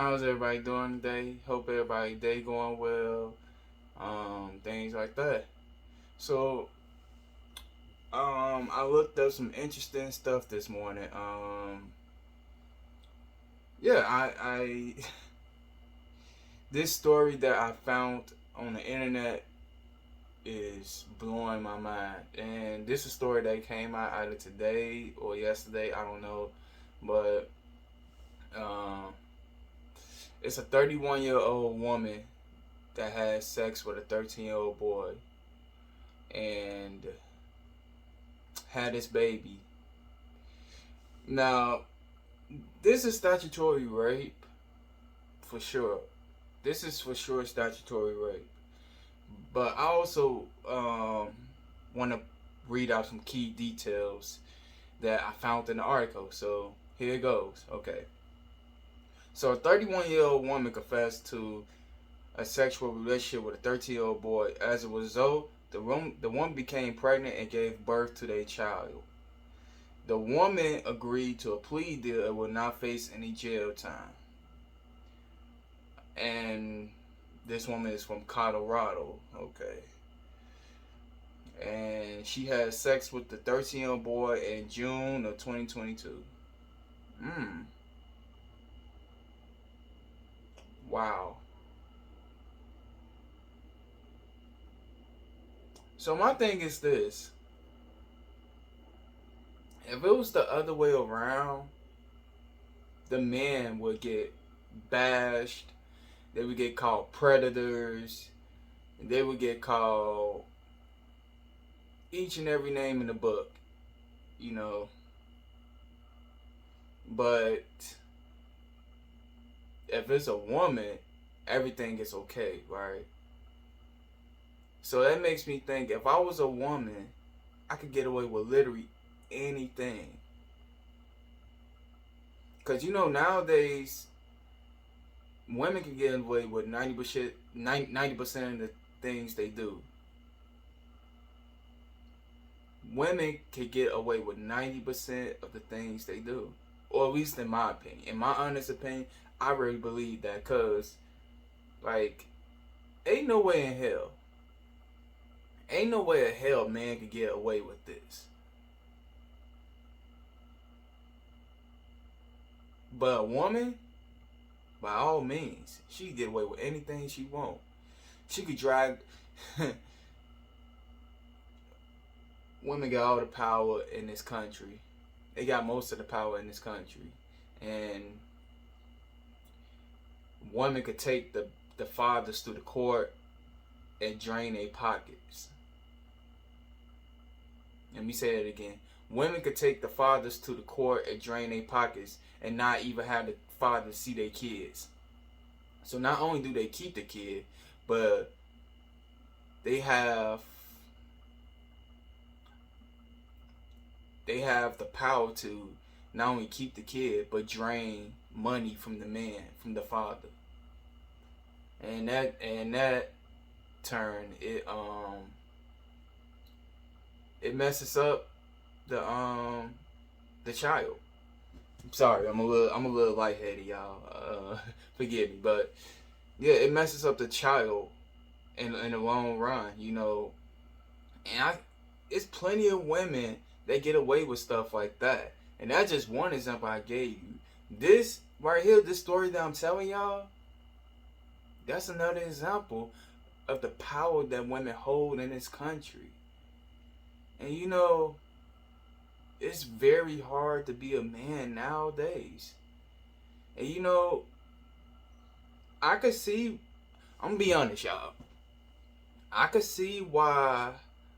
How's everybody doing today? Hope everybody day going well. Things like that. So, I looked up some interesting stuff this morning. Yeah, I this story that I found on the internet is blowing my mind, and this is a story that came out either today or yesterday. I don't know, but um, it's a 31-year-old woman that had sex with a 13-year-old boy and had this baby. Now, this is statutory rape for sure. This is for sure statutory rape. But I also want to read out some key details that I found in the article. So here it goes. Okay. So a 31-year-old woman confessed to a sexual relationship with a 13-year-old boy. As a result, the woman became pregnant and gave birth to their child. The woman agreed to a plea deal and will not face any jail time. And this woman is from Colorado. Okay. And she had sex with the 13-year-old boy in June of 2022. Hmm. Wow. So my thing is this. If it was the other way around, the men would get bashed. They would get called predators. They would get called each and every name in the book, you know. But if it's a woman, everything is okay, right? So that makes me think if I was a woman, I could get away with literally anything. Because nowadays, women can get away with 90% of the things they do. Women can get away with 90% of the things they do. Or at least in my opinion. In my honest opinion, I really believe that because, like, ain't no way in hell. Ain't no way in hell man could get away with this. But a woman, by all means, she can get away with anything she want. She could drag. Women got all the power in this country. They got most of the power in this country, and women could take the fathers to the court and drain their pockets. Let me say it again. Women could take the fathers to the court and drain their pockets and not even have the fathers see their kids. So not only do they keep the kid, but they have the power to not only keep the kid but drain money from the man, from the father. And that turn it messes up the child. Sorry, I'm a little lightheaded, y'all. Forgive me, but yeah, it messes up the child in the long run, And it's plenty of women that get away with stuff like that, and that's just one example I gave you. This right here, this story that I'm telling y'all, that's another example of the power that women hold in this country. And it's very hard to be a man nowadays. And I could see, I'm gonna be honest, y'all. I could see why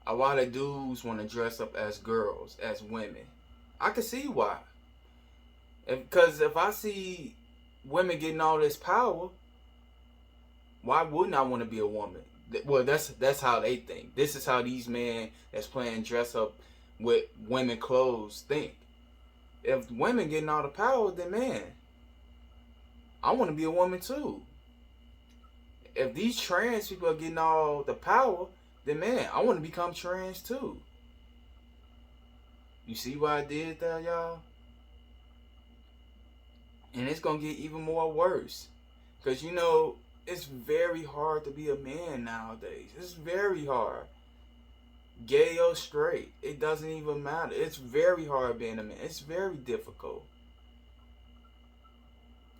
a lot of dudes want to dress up as girls, as women. I could see why. Because if I see women getting all this power, why wouldn't I want to be a woman? Well, that's how they think. This is how these men that's playing dress up with women clothes think. If women getting all the power, then man, I want to be a woman too. If these trans people are getting all the power, then man, I want to become trans too. You see what I did there, y'all? And it's going to get even more worse. Because, you know, it's very hard to be a man nowadays. It's very hard. Gay or straight, it doesn't even matter. It's very hard being a man. It's very difficult.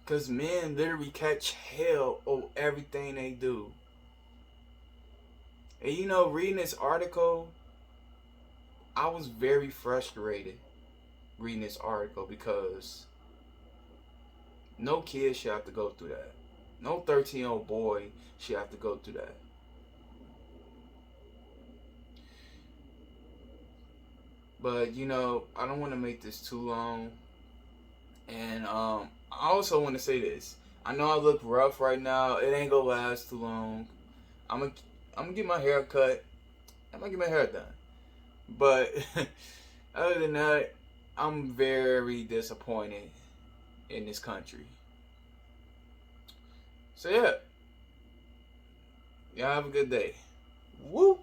Because men literally catch hell over everything they do. And you know, reading this article, I was very frustrated reading this article because no kid should have to go through that. No 13-year-old boy should have to go through that. But you know, I don't want to make this too long. And I also want to say this. I know I look rough right now. It ain't gonna last too long. I'm gonna I'm gonna get my hair cut. I'm gonna get my hair done. But other than that, I'm very disappointed in this country. So yeah, y'all have a good day. Woo!